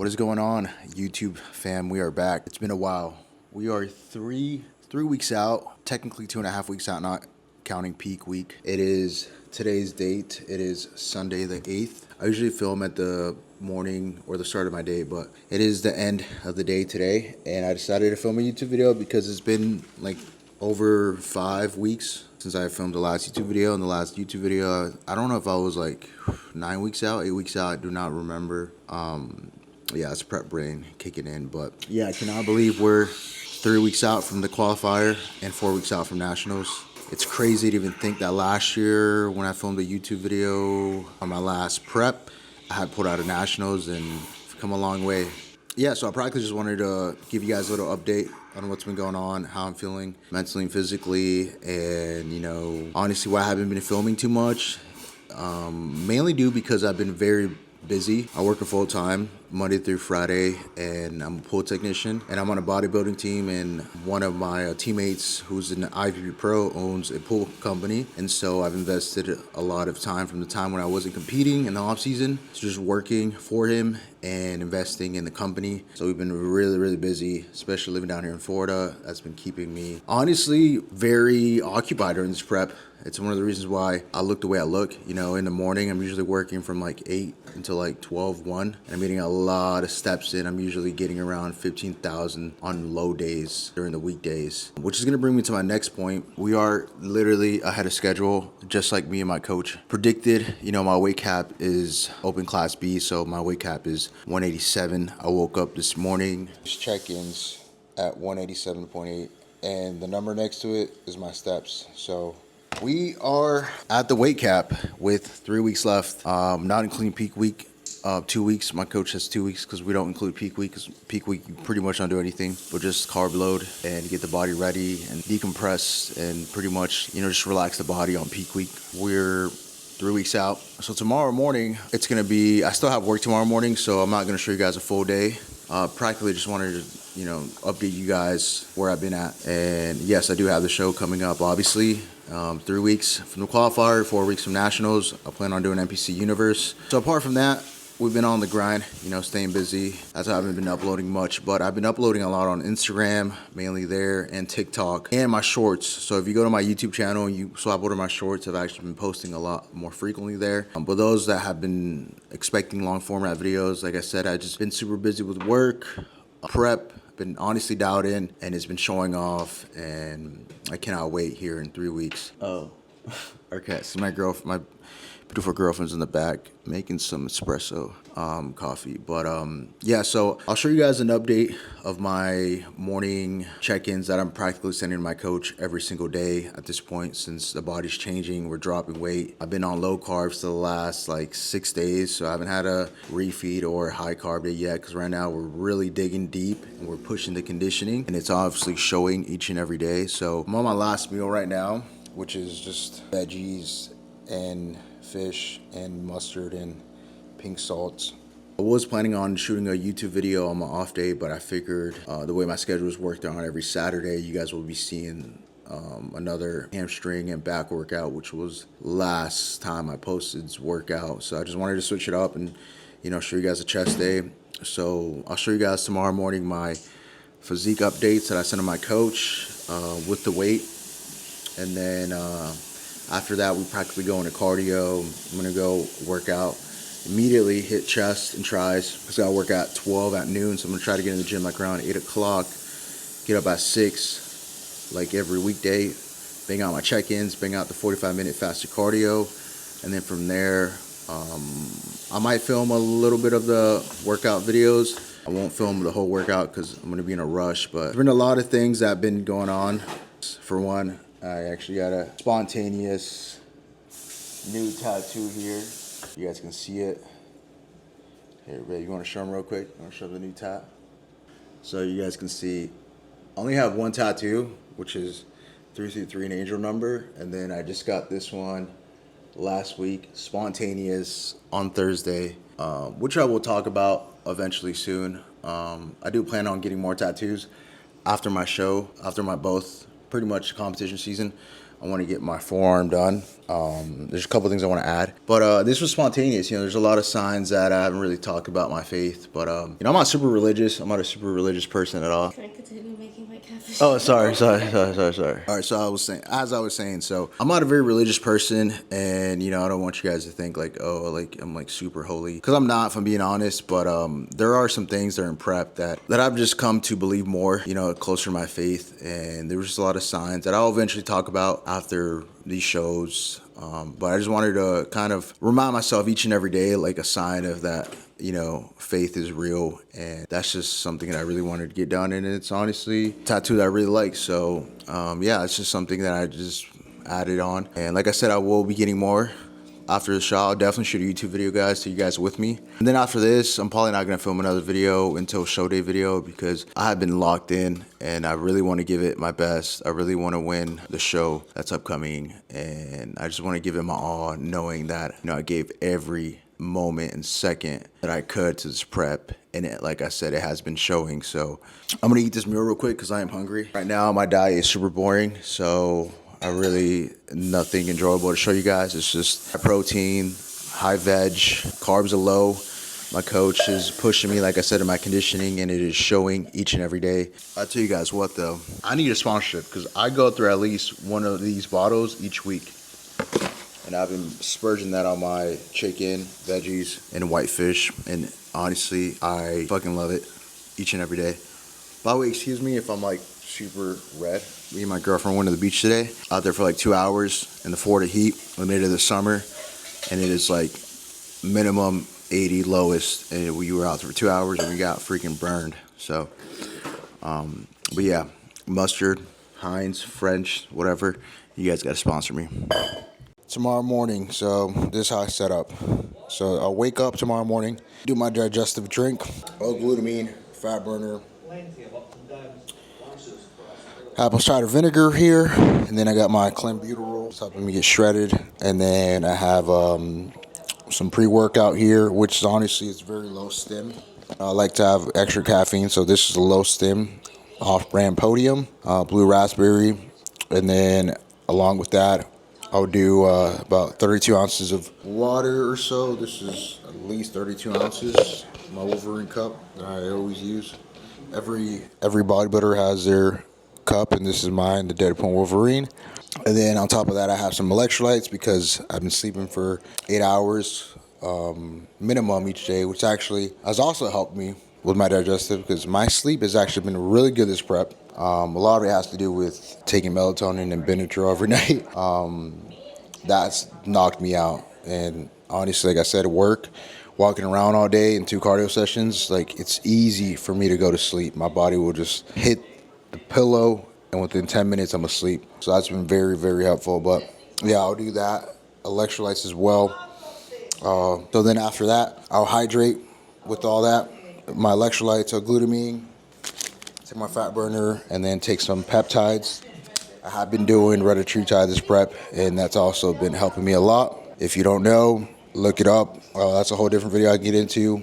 What is going on, YouTube fam? We are back. It's been a while. We are three weeks out, technically 2.5 weeks out, not counting peak week. It is today's date. It is Sunday the 8th. I usually film at the morning or the start of my day, but it is the end of the day today, and I decided to film a YouTube video because it's been like over 5 weeks since I filmed the last YouTube video. And the last YouTube video, I don't know if I was like 9 weeks out, 8 weeks out. I do not remember. Yeah, it's prep brain kicking in, but yeah, I cannot believe we're 3 weeks out from the qualifier and 4 weeks out from nationals. It's crazy to even think that last year when I filmed a YouTube video on my last prep, I had put out a nationals and come a long way. Yeah, so I practically just wanted to give you guys a little update on what's been going on, how I'm feeling mentally and physically, and honestly, why I haven't been filming too much. Mainly due because I've been very busy. I work a full time Monday through Friday, and I'm a pool technician, and I'm on a bodybuilding team, and one of my teammates who's an IVP pro owns a pool company, and so I've invested a lot of time from the time when I wasn't competing in the off season to just working for him and investing in the company. So we've been really busy, especially living down here in Florida. That's been keeping me honestly very occupied during this prep. It's one of the reasons why I look the way I look. In the morning, I'm usually working from like 8 until like 12, 1. And I'm getting a lot of steps in. I'm usually getting around 15,000 on low days during the weekdays, which is going to bring me to my next point. We are literally ahead of schedule, just like me and my coach predicted. My weight cap is open class B, so my weight cap is 187. I woke up this morning, check-ins at 187.8, and the number next to it is my steps. So we are at the weight cap with 3 weeks left, not including peak week. 2 weeks. My coach has 2 weeks because we don't include peak week. Because peak week, you pretty much don't do anything but just carb load and get the body ready and decompress and pretty much, just relax the body on peak week. We're 3 weeks out. So tomorrow morning, it's going to be, I still have work tomorrow morning, so I'm not going to show you guys a full day. Practically just wanted to, update you guys where I've been at. And yes, I do have the show coming up, obviously. 3 weeks from the qualifier, 4 weeks from nationals. I plan on doing NPC Universe. So apart from that, we've been on the grind, staying busy. That's why I haven't been uploading much, but I've been uploading a lot on Instagram, mainly there, and TikTok, and my shorts. So if you go to my YouTube channel and you swap over my shorts, I've actually been posting a lot more frequently there. But those that have been expecting long format videos, like I said, I've just been super busy with work, prep, been honestly dialed in, and it's been showing off, and I cannot wait here in 3 weeks. Oh, okay, so my beautiful girlfriend's in the back making some espresso coffee. But yeah, so I'll show you guys an update of my morning check-ins that I'm practically sending to my coach every single day at this point, since the body's changing, we're dropping weight. I've been on low carbs for the last like 6 days, so I haven't had a refeed or high carb day yet, because right now we're really digging deep and we're pushing the conditioning, and it's obviously showing each and every day. So I'm on my last meal right now, which is just veggies and fish and mustard and pink salt. I was planning on shooting a YouTube video on my off day, but I figured the way my schedule is worked out every Saturday, you guys will be seeing another hamstring and back workout, which was last time I posted's workout. So I just wanted to switch it up and show you guys a chest day. So I'll show you guys tomorrow morning my physique updates that I sent to my coach with the weight, and then after that, we practically go into cardio. I'm going to go work out, immediately hit chest and tris, because I work at 12 at noon, so I'm going to try to get in the gym like around 8 o'clock, get up at 6, like every weekday, bang out my check-ins, bang out the 45-minute fasted cardio, and then from there, I might film a little bit of the workout videos. I won't film the whole workout because I'm going to be in a rush, but there's been a lot of things that have been going on. For one, I actually got a spontaneous new tattoo here. You guys can see it. Here, babe, you want to show them real quick? You want to show them the new tat? So you guys can see, I only have one tattoo, which is 333, an angel number. And then I just got this one last week, spontaneous, on Thursday, which I will talk about eventually soon. I do plan on getting more tattoos after my show, after my both pretty much competition season. I want to get my forearm done. There's a couple things I want to add, but this was spontaneous. There's a lot of signs that I haven't really talked about my faith, but I'm not super religious. I'm not a super religious person at all. Can I continue making my catfish? Oh, sorry. All right, so as I was saying, so I'm not a very religious person, and I don't want you guys to think like, oh, like I'm like super holy, because I'm not, if I'm being honest. But there are some things that are in prep that I've just come to believe more, closer to my faith, and there was just a lot of signs that I'll eventually talk about after these shows. But I just wanted to kind of remind myself each and every day, like a sign of that, faith is real. And that's just something that I really wanted to get done. And it's honestly a tattoo that I really like. So, yeah, it's just something that I just added on. And like I said, I will be getting more after the show. I'll definitely shoot a YouTube video, guys, so you guys are with me. And then after this, I'm probably not going to film another video until show day video, because I have been locked in and I really want to give it my best. I really want to win the show that's upcoming, and I just want to give it my all, knowing that I gave every moment and second that I could to this prep, and like I said, it has been showing. So I'm gonna eat this meal real quick because I am hungry. Right now my diet is super boring, so I really nothing enjoyable to show you guys. It's just high protein, high veg, carbs are low. My coach is pushing me, like I said, in my conditioning, and it is showing each and every day. I'll tell you guys what though, I need a sponsorship, because I go through at least one of these bottles each week. And I've been spurging that on my chicken, veggies, and whitefish. And honestly, I fucking love it each and every day. By the way, excuse me if I'm like super red. Me and my girlfriend went to the beach today. Out there for like 2 hours in the Florida heat. We made it this summer. And it is like minimum 80 lowest. And we were out there for 2 hours and we got freaking burned. So, but yeah, mustard, Heinz, French, whatever. You guys got to sponsor me. Tomorrow morning, so this is how I set up. So I'll wake up tomorrow morning, do my digestive drink, L-glutamine, fat burner, apple cider vinegar here, and then I got my clenbuterol helping me get shredded, and then I have some pre-workout here, which is honestly it's very low stim. I like to have extra caffeine, so this is a low stim, off-brand Podium, blue raspberry, and then along with that, I'll do about 32 ounces of water or so. This is at least 32 ounces. My Wolverine cup that I always use. Every bodybuilder has their cup, and this is mine, the Deadpool Wolverine. And then on top of that, I have some electrolytes because I've been sleeping for 8 hours minimum each day, which actually has also helped me with my digestive, because my sleep has actually been really good this prep. A lot of it has to do with taking melatonin and Benadryl every night. That's knocked me out. And honestly, like I said, at work, walking around all day in 2 cardio sessions, like it's easy for me to go to sleep. My body will just hit the pillow, and within 10 minutes, I'm asleep. So that's been very, very helpful. But yeah, I'll do that. Electrolytes as well. So then after that, I'll hydrate with all that. My electrolytes, glutamine, take my fat burner, and then take some peptides. I have been doing retatrutide this prep, and that's also been helping me a lot. If you don't know, look it up. That's a whole different video I can get into,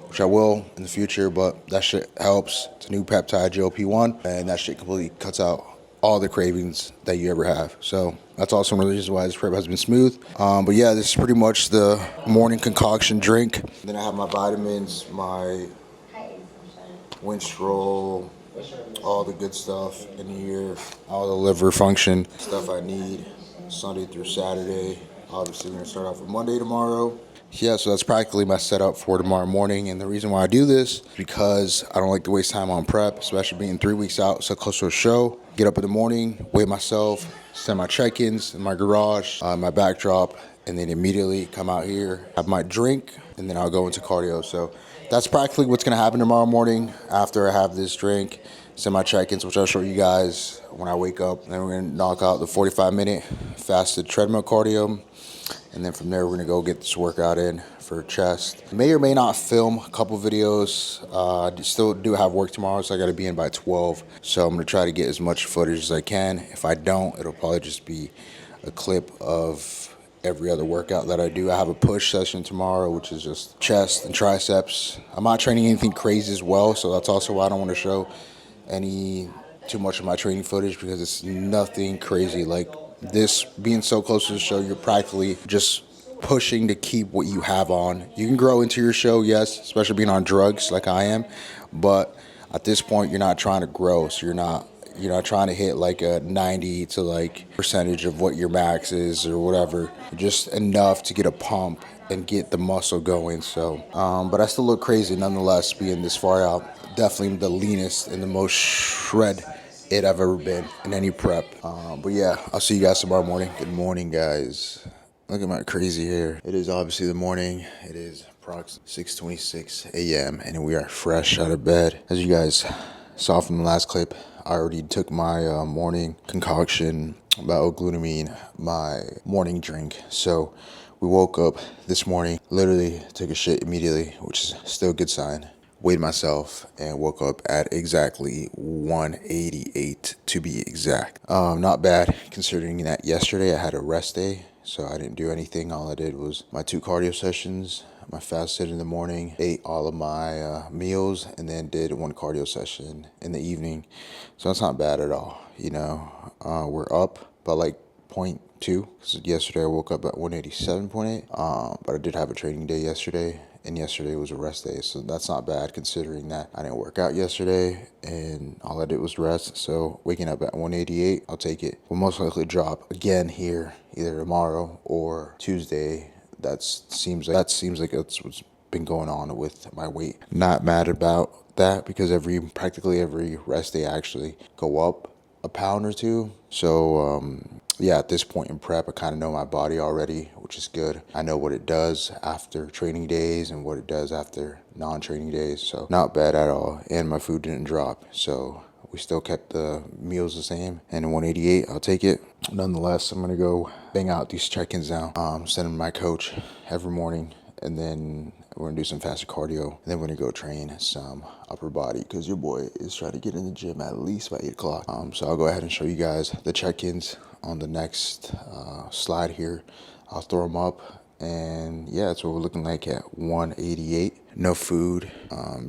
which I will in the future, but that shit helps. It's a new peptide, GLP-1, and that shit completely cuts out all the cravings that you ever have. So that's also one of the reasons why this prep has been smooth. But yeah, this is pretty much the morning concoction drink. Then I have my vitamins, my Winstrol, all the good stuff in here, all the liver function stuff I need Sunday through Saturday. Obviously, we're gonna start off with Monday tomorrow. Yeah, so that's practically my setup for tomorrow morning. And the reason why I do this is because I don't like to waste time on prep, especially being 3 weeks out, so close to a show. Get up in the morning, weigh myself, send my check-ins in my garage, my backdrop, and then immediately come out here, have my drink, and then I'll go into cardio. So that's practically what's gonna happen tomorrow morning after I have this drink, send my check-ins, which I'll show you guys when I wake up. Then we're gonna knock out the 45-minute fasted treadmill cardio. And then from there, we're gonna go get this workout in for chest. May or may not film a couple videos. I still do have work tomorrow, so I gotta be in by 12. So I'm gonna try to get as much footage as I can. If I don't, it'll probably just be a clip of every other workout that I do. I have a push session tomorrow, which is just chest and triceps. I'm not training anything crazy as well, so that's also why I don't wanna show too much of my training footage, because it's nothing crazy like this being so close to the show, you're practically just pushing to keep what you have on. You can grow into your show, yes, especially being on drugs like I am, but at this point you're not trying to grow, so you're not trying to hit like a 90 to like percentage of what your max is or whatever, just enough to get a pump and get the muscle going. So but I still look crazy nonetheless being this far out. Definitely the leanest and the most shred it I've ever been in any prep. But yeah, I'll see you guys tomorrow morning. Good morning, guys. Look at my crazy hair. It is obviously the morning. It is approximately 6:26 a.m. and we are fresh out of bed. As you guys saw from the last clip, I already took my morning concoction about L-glutamine, my morning drink. So we woke up this morning, literally took a shit immediately, which is still a good sign. Weighed myself and woke up at exactly 188 to be exact. Not bad considering that yesterday I had a rest day, so I didn't do anything. All I did was my 2 cardio sessions, my fasted in the morning, ate all of my meals, and then did 1 cardio session in the evening. So that's not bad at all. We're up by like 0.2. Yesterday I woke up at 187.8, but I did have a training day yesterday, and yesterday was a rest day, so that's not bad considering that I didn't work out yesterday and all I did was rest. So waking up at 188, I'll take it. We'll most likely drop again here either tomorrow or Tuesday. That seems like that's what's been going on with my weight. Not mad about that because practically every rest day I actually go up a pound or two. So yeah, at this point in prep, I kind of know my body already, which is good. I know what it does after training days and what it does after non-training days. So not bad at all. And my food didn't drop. So we still kept the meals the same. And 188, I'll take it. Nonetheless, I'm going to go bang out these check-ins now. Send my coach every morning. And then we're gonna do some faster cardio, and then we're gonna go train some upper body because your boy is trying to get in the gym at least by 8 o'clock. So I'll go ahead and show you guys the check-ins on the next slide here. I'll throw them up, and yeah, that's what we're looking like at 188. No food,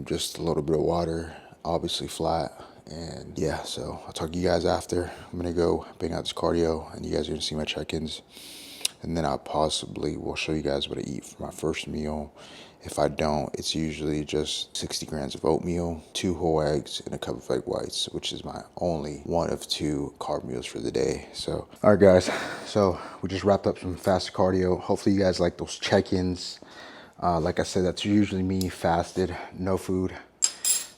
just a little bit of water, obviously flat. And yeah, so I'll talk to you guys after. I'm gonna go bang out this cardio, and you guys are gonna see my check-ins. And then I possibly will show you guys what I eat for my first meal. If I don't, it's usually just 60 grams of oatmeal, 2 whole eggs, and a cup of egg whites, which is my only 1 of 2 carb meals for the day. So, all right, guys. So we just wrapped up some fast cardio. Hopefully you guys like those check-ins. Like I said, that's usually me fasted, no food,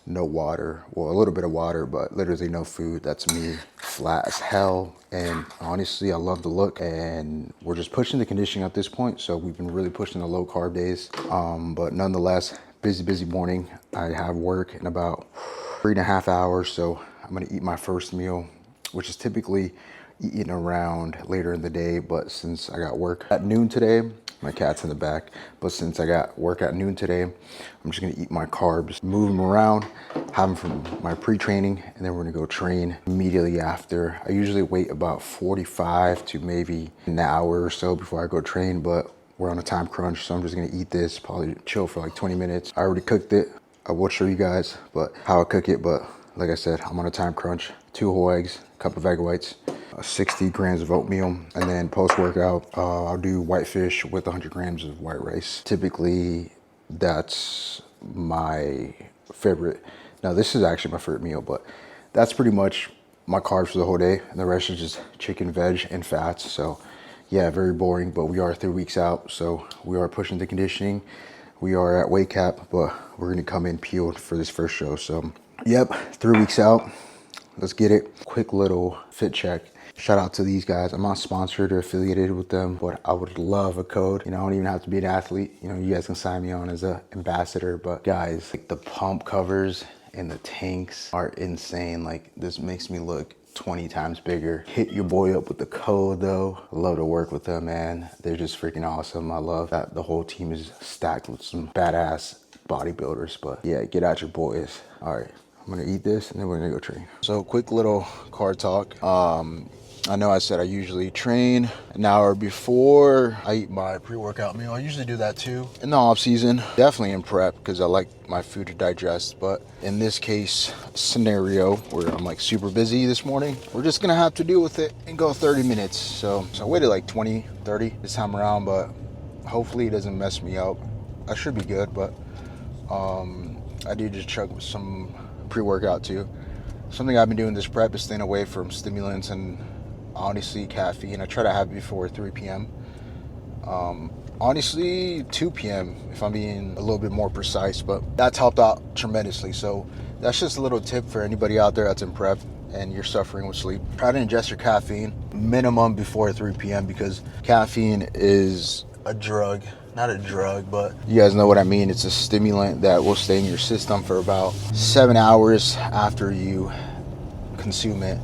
no water. Well, a little bit of water, but literally no food. That's me, flat as hell. And honestly, I love the look, and we're just pushing the conditioning at this point. So we've been really pushing the low carb days. But nonetheless, busy morning. I have work in about 3.5 hours. So I'm gonna eat my first meal, which is typically eaten around later in the day. But since I got work at noon today, my cat's in the back, but since I got work at noon today, I'm just gonna eat my carbs, move them around, have them from my pre-training, and then we're gonna go train immediately after. I usually wait about 45 to maybe an hour or so before I go train, but we're on a time crunch, so I'm just gonna eat this, probably chill for like 20 minutes. I already cooked it. I will show you guys how I cook it, but like I said, I'm on a time crunch. 2 whole eggs, cup of egg whites, 60 grams of oatmeal, and then post-workout, I'll do whitefish with 100 grams of white rice. Typically, that's my favorite. Now, this is actually my favorite meal, but that's pretty much my carbs for the whole day, and the rest is just chicken, veg, and fats. So, yeah, very boring, but we are 3 weeks out, so we are pushing the conditioning. We are at weight cap, but we're gonna come in peeled for this first show. So, yep, 3 weeks out. Let's get it. Quick little fit check. Shout out to these guys. I'm not sponsored or affiliated with them, but I would love a code. I don't even have to be an athlete. You guys can sign me on as an ambassador. But guys, like the pump covers and the tanks are insane. Like this makes me look 20 times bigger. Hit your boy up with the code though. I love to work with them, man. They're just freaking awesome. I love that the whole team is stacked with some badass bodybuilders. But yeah, get out your boys. All right. I'm gonna eat this and then we're gonna go train. So quick little car talk. I know I said I usually train an hour before I eat my pre-workout meal. I usually do that too in the off season, definitely in prep because I like my food to digest. But in this case scenario where I'm like super busy this morning, we're just gonna have to deal with it and go 30 minutes. So I waited like 20, 30 this time around, but hopefully it doesn't mess me up. I should be good, but I do just chug with some pre-workout too. Something I've been doing this prep is staying away from stimulants and honestly caffeine. I try to have it before 3 p.m. Honestly 2 p.m. if I'm being a little bit more precise, but that's helped out tremendously. So that's just a little tip for anybody out there that's in prep and you're suffering with sleep. Try to ingest your caffeine minimum before 3 p.m. because caffeine is a drug. Not a drug, but you guys know what I mean. It's a stimulant that will stay in your system for about 7 hours after you consume it.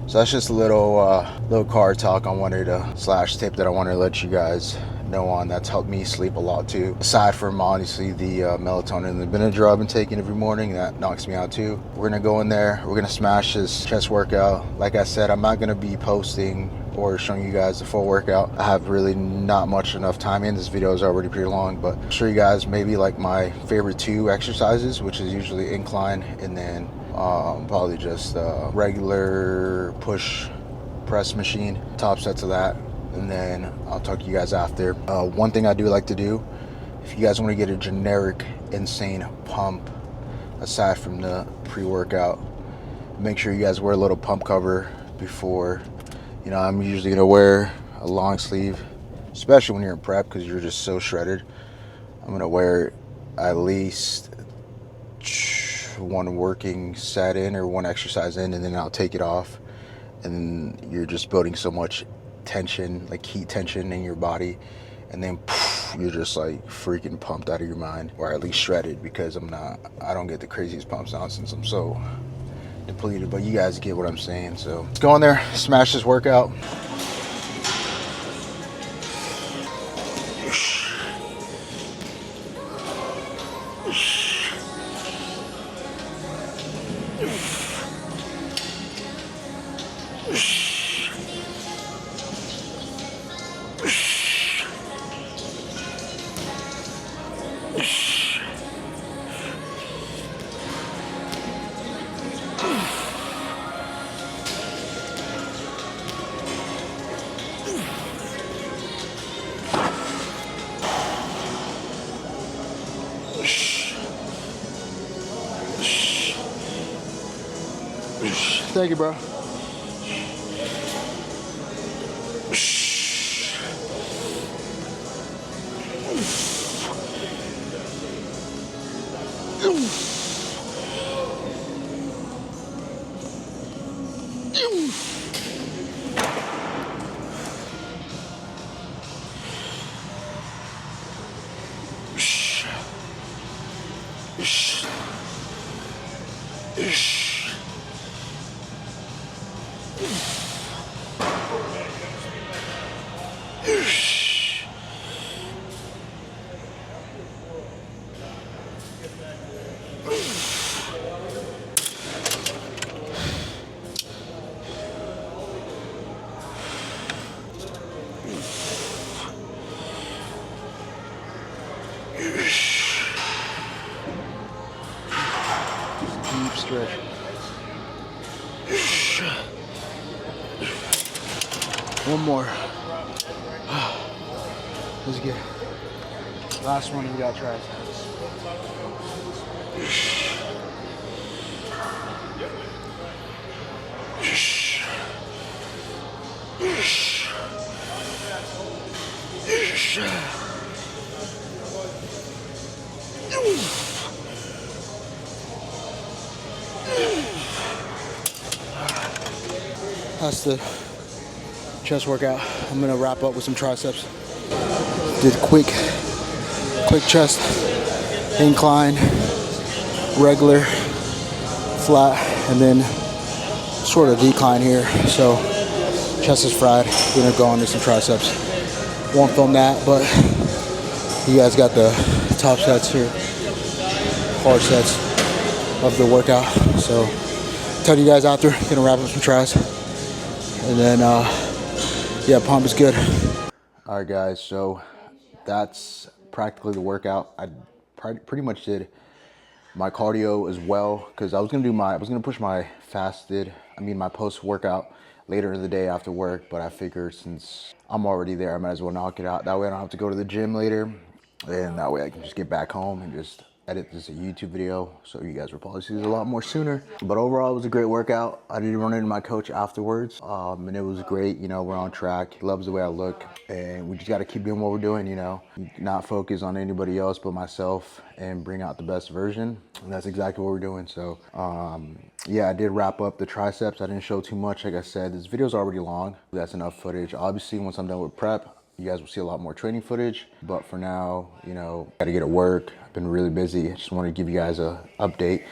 So that's just a little car talk I wanted to slash tip that I wanted to let you guys know on. That's helped me sleep a lot too. Aside from honestly the melatonin and the Benadryl I've been taking every morning, that knocks me out too. We're gonna go in there. We're gonna smash this chest workout. Like I said, I'm not gonna be posting or showing you guys the full workout. I have really not much enough time in. This video is already pretty long, but I'll show you guys maybe like my favorite 2 exercises, which is usually incline and then probably just regular push press machine, top sets of that, and then I'll talk to you guys after. One thing I do like to do, if you guys want to get a generic insane pump aside from the pre-workout, make sure you guys wear a little pump cover before. You know, I'm usually gonna wear a long sleeve, especially when you're in prep because you're just so shredded. I'm gonna wear at least 1 working set in or 1 exercise in, and then I'll take it off, and you're just building so much tension, like heat tension in your body, and then poof, you're just like freaking pumped out of your mind, or at least shredded, because I don't get the craziest pumps now since I'm so depleted, but you guys get what I'm saying. So let's go in there, smash this workout. Thank you, bro. Deep stretch. One more. Let's get it. Last one, we got triceps. That's the chest workout. I'm gonna wrap up with some triceps. Did quick chest, incline, regular, flat, and then sort of decline here. So chest is fried. We're gonna go on to some triceps. Won't film that, but you guys got the top sets here, hard sets of the workout. So tell you guys after, gonna wrap up some tris, and then Yeah, pump is good. All right, guys. So that's practically the workout. I pretty much did my cardio as well because I was gonna push my my post workout later in the day after work. But I figured since I'm already there, I might as well knock it out. That way I don't have to go to the gym later, and that way I can just get back home and just edit this a YouTube video, so you guys will probably see this a lot more sooner. But overall, it was a great workout. I did run into my coach afterwards, and it was great. You know, we're on track. He loves the way I look, and we just got to keep doing what we're doing. You know, not focus on anybody else but myself, and bring out the best version. And that's exactly what we're doing. So, yeah, I did wrap up the triceps. I didn't show too much. Like I said, this video's already long. That's enough footage. Obviously, once I'm done with prep, you guys will see a lot more training footage, but for now, you know, gotta get to work. I've been really busy. I just want to give you guys a update.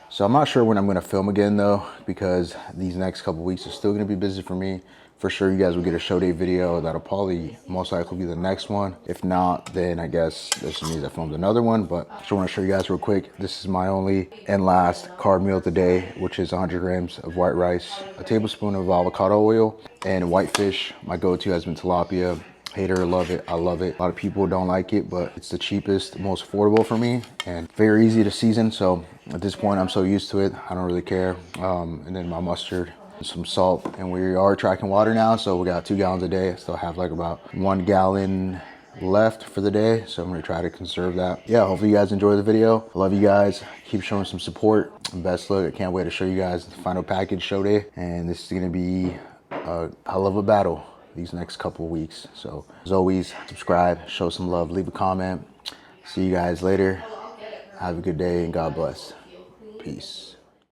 So I'm not sure when I'm gonna film again though, because these next couple weeks are still gonna be busy for me. For sure, you guys will get a show day video. That'll probably most likely be the next one. If not, then I guess this means I filmed another one, but I just want to show you guys real quick. This is my only and last carb meal of the day, which is 100 grams of white rice, a tablespoon of avocado oil, and white fish. My go-to has been tilapia. Hate it or love it, I love it. A lot of people don't like it, but it's the cheapest, most affordable for me, and very easy to season. So at this point, I'm so used to it, I don't really care. And then my mustard, some salt, and we are tracking water now. So we got 2 gallons a day. I still have like about 1 gallon left for the day, so I'm gonna try to conserve that. Yeah, hopefully you guys enjoy the video. I love you guys. Keep showing some support. Best luck. I can't wait to show you guys the final package show day, and this is gonna be a hell of a battle these next couple of weeks. So as always, subscribe, show some love, leave a comment. See you guys later. Have a good day and God bless. Peace.